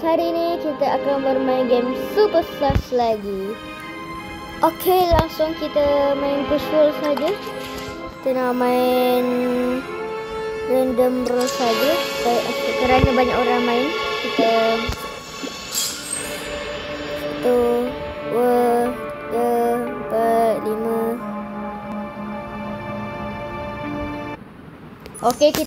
hari ini kita akan bermain game Super Slash lagi. Okey, langsung kita main casual saja. Kita nak main random roll saja kerana banyak orang main. Kita 1, 2, 3, 4, 5. Okey, kita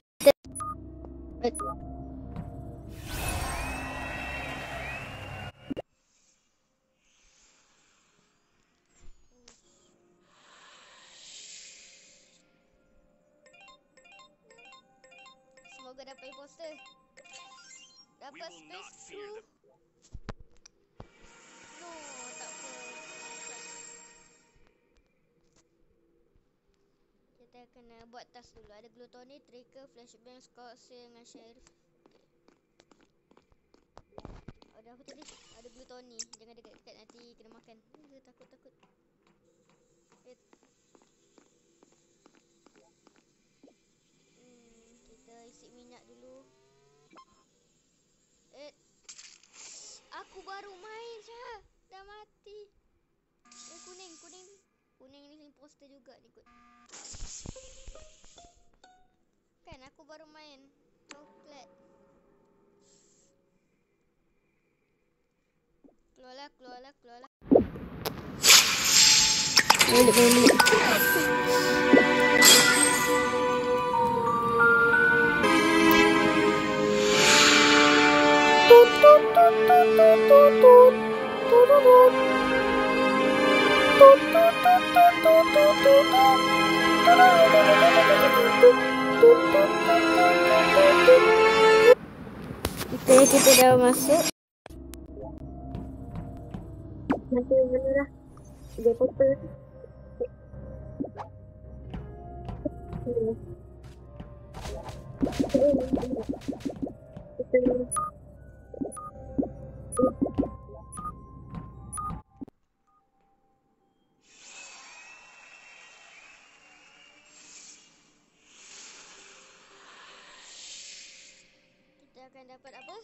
semoga dapat imposter. Dapat space crew. No, tak apa. Kita kena buat task dulu. Ada gluttony, trigger, flashbang, scout, seal dengan sheriff. Ada apa tadi? Ada gluttony. Jangan dekat-dekat, nanti kena makan. Takut. Kita isi minyak dulu. Aku baru main Syah. Dah mati. Kuning ni imposter juga ni kot. Kan aku baru main. Coklat. Keluarlah. Boleh. Kita dah masuk. Nanti mana dah? Dia potong. Kita akan dapat apa?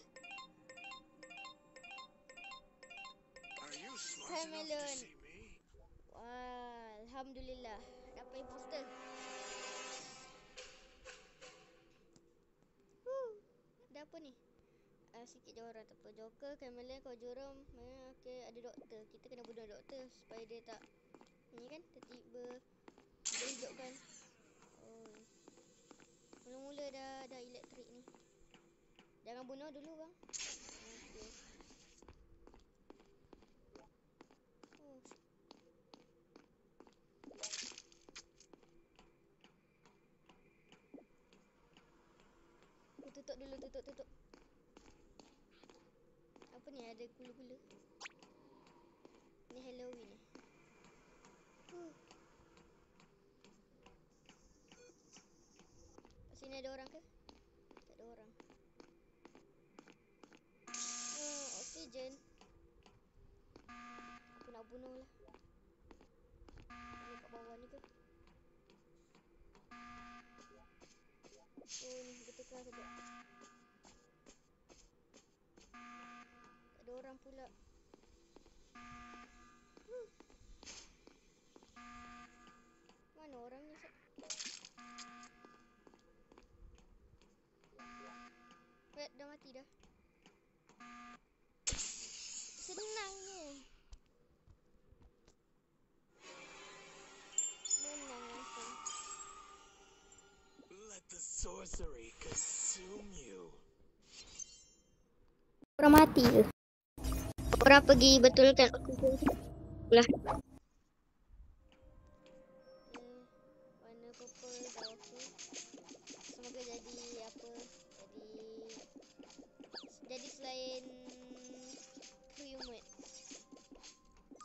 Melon. Wah, alhamdulillah dapat imposter. Ada apa ni? Sikit je orang, tak apa. Joker, Camelon, Conjurer. Okey, ada doktor. Kita kena bunuh doktor supaya dia tak ni kan, tiba-tiba dia hidupkan. Mula-mula dah elektrik ni. Jangan bunuh dulu bang. Okey. Tutup dulu. Apa ni, ada gula-gula. Ni Halloween ni. Sini ada orang ke? Tak ada orang. Oksigen. Aku nak bunuh lah. Ada kat bawah ni ke? Ni bertukar sekejap. Tak ada orang pula. Mana orangnya? Dah mati dah. Senangnya. Menang langsung. Let the sorcery consume you. Orang mati je. Orang pergi betulkan. Lah. Warna purple dah okey. Semoga jadi apa? Jadi selain Krewmate.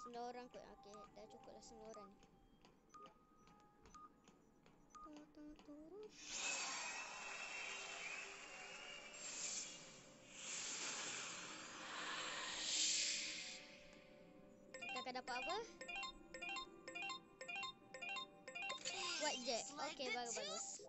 9 orang kot. Okey, dah cukup lah 9 orang ni. Kita akan dapat apa? White Jack. Okey, bagus.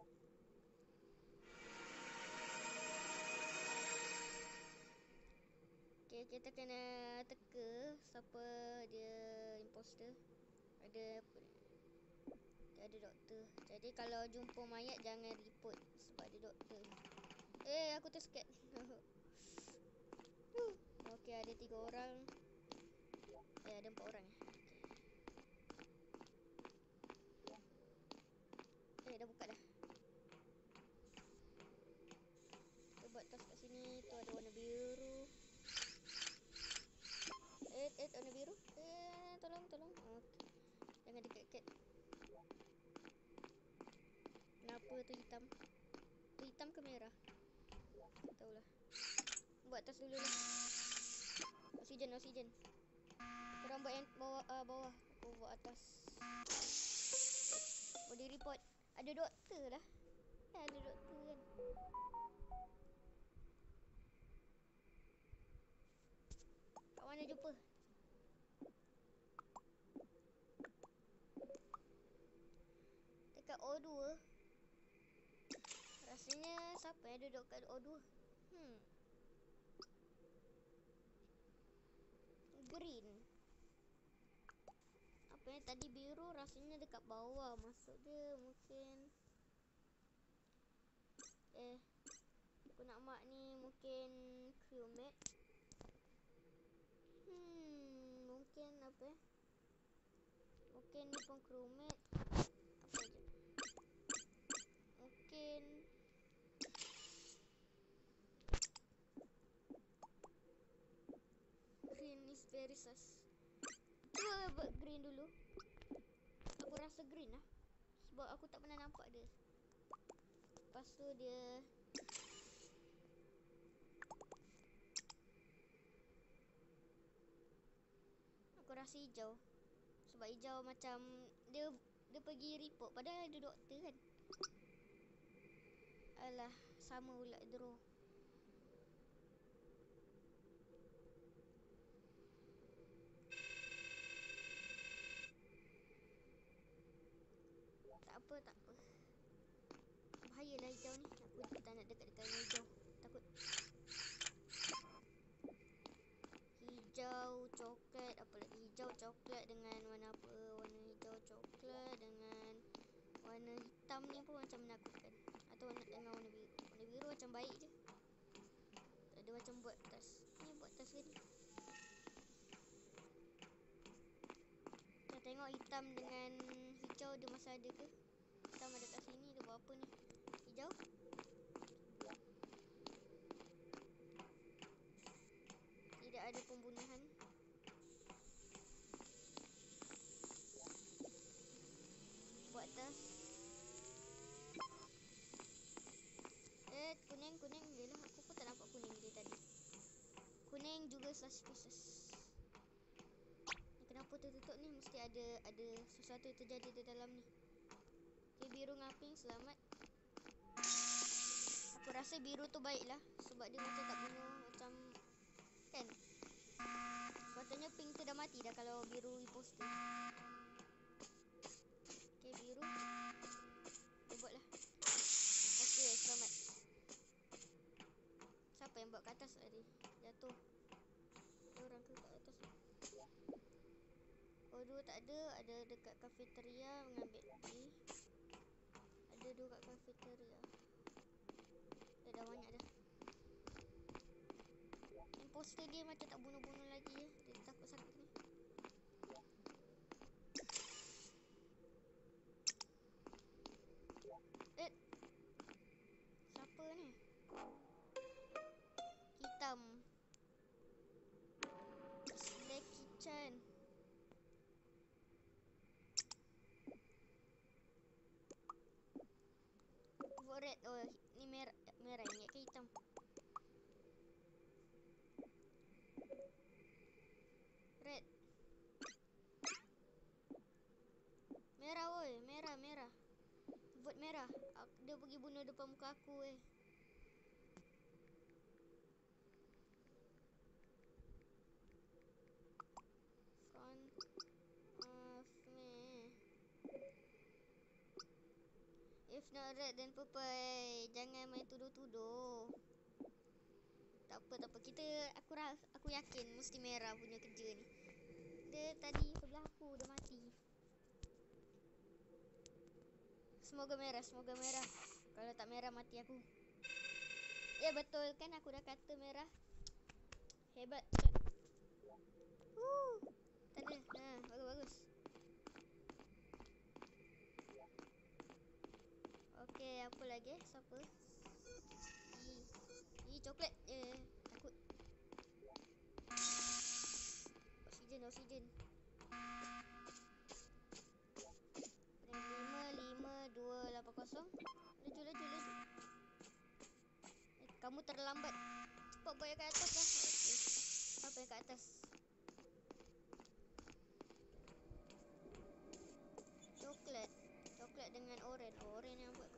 Kita kena teka siapa dia imposter. Ada apa ni? Dia ada doktor. Jadi kalau jumpa mayat jangan report sebab dia doktor. Aku tersket. Okey, ada 3 orang. Ada 4 orang. Dah buka dah. Kita buat task kat sini. Tu ada warna biru. Warna biru. Tolong. Okey. Jangan dekat-dekat. Kenapa tu hitam? Tu hitam ke merah? Tak tahulah. Buat task dulu lah. Oksigen. Korang buat yang bawah. Aku buat atas. Body report. Ada doktor lah. Ada doktor kan. Kat mana jumpa? Dekat O2. Rasanya siapa yang duduk kat O2? Green. Apa yang tadi biru rasanya dekat bawah. Maksud dia mungkin aku nak mark ni mungkin crewmate. Mungkin apa mungkin ni pun crewmate. Apa je? Mungkin green is very sus. Cuba buat green dulu. Aku rasa green lah. Sebab aku tak pernah nampak dia. Lepas tu dia aku rasa hijau. Sebab hijau macam dia pergi report padahal dia doktor kan. Alah, sama pula draw. Tak apa. Bahayalah hijau ni. Aku tak nak dekat-dekat dengan hijau. Takut. Hijau, coklat, apa lagi? Hijau, coklat dengan warna apa? Warna hijau, coklat dengan warna hitam ni pun macam menakutkan. Atau dengan warna biru. Warna biru macam baik je. Tak ada macam buat tas. Ni buat tas ke ni? Kita tengok hitam dengan hijau dia masih ada ke? Hitam ada kat sini. Dia buat apa ni? Hijau? Tidak ada pembunuhan. Buat tas. Kuning. Yelah, aku pun tak nampak kuning dia tadi. Kuning juga suspicious. Kenapa tertutup ni? Mesti ada sesuatu yang terjadi di dalam ni. Okay, biru dengan pink selamat. Aku rasa biru tu baik lah. Sebab dia macam tak bunuh. Macam kan? Sepatutnya pink tu dah mati dah kalau biru imposter. Okay, biru. Dia buat lah. Okay, selamat. Siapa yang buat kat atas tadi? Jatuh. Ada orang ke kat atas ni? Oh, 2 tak ada. Ada dekat kafeteria mengambil tea. Ada 2 kat kafeteria. Dah banyak dah. Imposter dia macam tak bunuh-bunuh lagi ya. Dia takut sakit ni. Siapa ni? Hitam. Blacky Chan. Vote red. Oh, ni merah ingat ke hitam? Red. Merah woi, merah. Vote merah. Dia pergi bunuh depan muka aku Front of me. If not red then purple. Jangan main tuduh-tuduh. Tak apa. Aku yakin mesti merah punya kerja ni. Dia tadi sebelah aku dah mati. Semoga merah. Kalau tak merah mati aku. Ya betul kan aku dah kata merah. Hebat. Tak ada. Bagus. Okey, apa lagi? Siapa? Coklat. Takut. Oksigen. Rank 55280. Laju. Kamu terlambat. Cepat buat yang kat atas lah. Okey. Apa yang kat atas? Coklat dengan oren. Oren yang buat.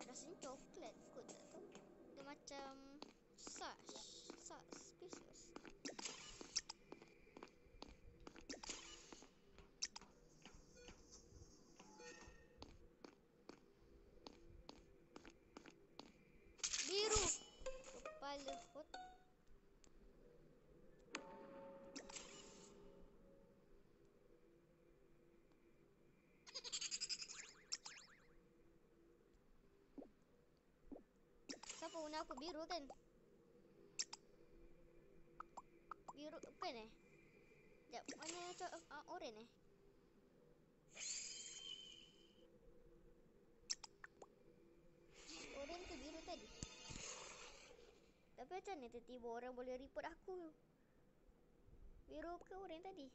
Rasanya coklat kot, tak tahu. Dia macam suspicious. Biru. Kepala hot. Siapa guna aku? Biru kan? Biru bukan Sekejap, mana oren Oren ke biru tadi? Tapi macam mana tiba-tiba orang boleh report aku? Biru ke oren tadi?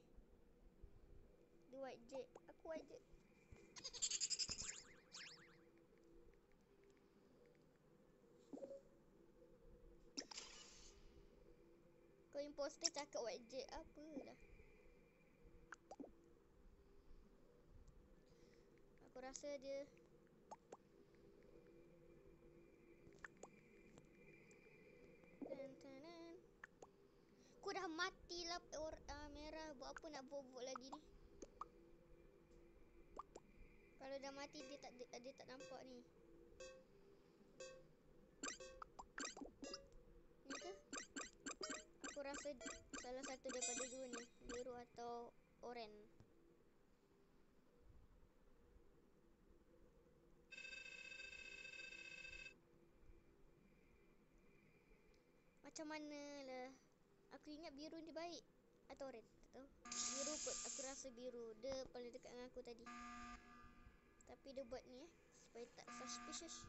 Dia white jet. Aku white jet. Kau imposter cakap white jet apalah. Aku rasa dia Aku dah mati lah merah. Buat apa nak vote lagi ni? Kalau dah mati dia tak nampak ni. Ni ke? Aku rasa salah satu daripada dua ni, biru atau oren. Macam mana lah. Aku ingat biru ni baik. Atau oren, tak tahu. Biru kot, aku rasa biru. Dia paling dekat dengan aku tadi. Tapi dia buat ni supaya tak suspicious.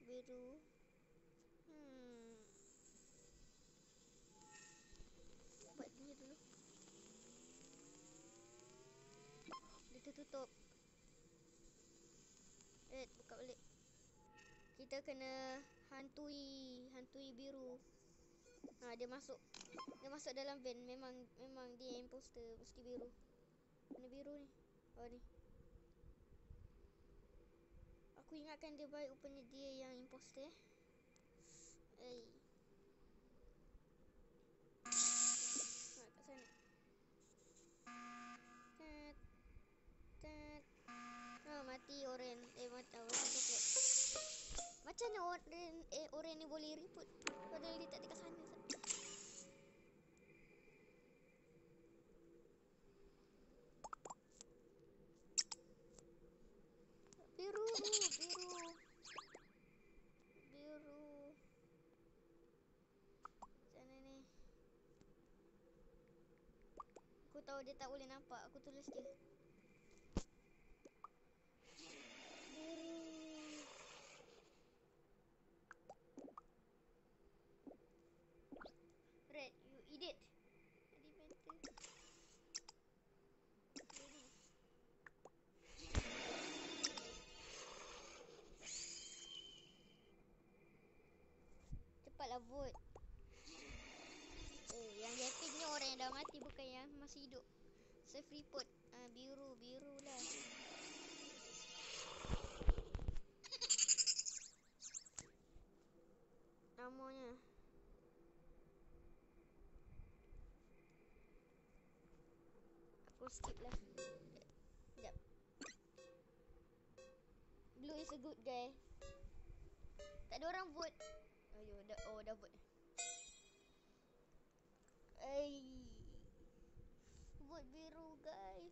Biru. Buat ni dulu. Dia tertutup. Buka balik. Kita kena hantui biru. Dia masuk dalam van. Memang dia imposter. Mesti biru. Mana biru ni? Oh ni. Aku ingatkan dia baik, rupanya dia yang imposter. Kat sana. Mati oren. Mati coklat. Macam mana oren ni boleh report? Padahal dia tak dekat sana. Biru. Sana ni. Aku tahu dia tak boleh nampak. Aku tulis dia. Red, you idiot. Cepatlah vote. Yang happynya orang yang dah mati, bukan yang masih hidup. Save report. Biru lah. Namanya. Aku skip lah. Sekejap. Blue is a good guy. Tak ada orang vote. Dah vote. Vote biru guys.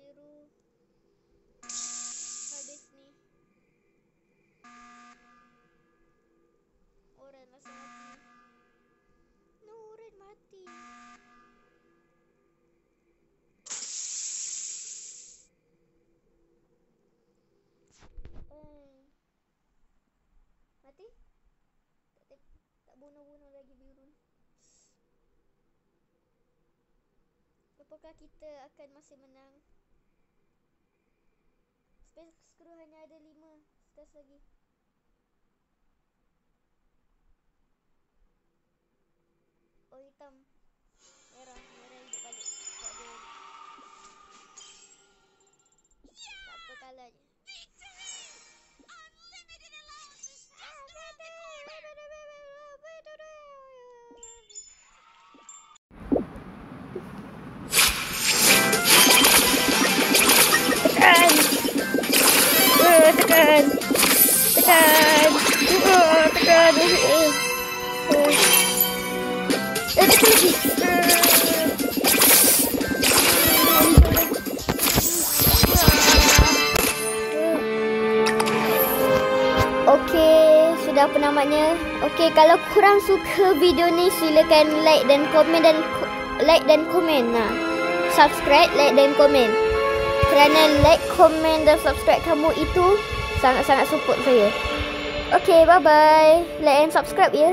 Biru. Habis ni. Oren masih mati. No, Oren mati. Mati? Tak bunuh-bunuh lagi biru. Apakah kita akan masih menang? Space screw hanya ada 5 stars lagi. Oh, hitam. Merah hidup balik. Tak ada. Tak apa, kalah je. Okey, sudah penamatnya. Okey, kalau korang suka video ni silakan like dan komen Nah, subscribe, like dan komen. Kerana like, komen dan subscribe kamu itu sangat-sangat support saya. Okey, bye bye. Like and subscribe ya.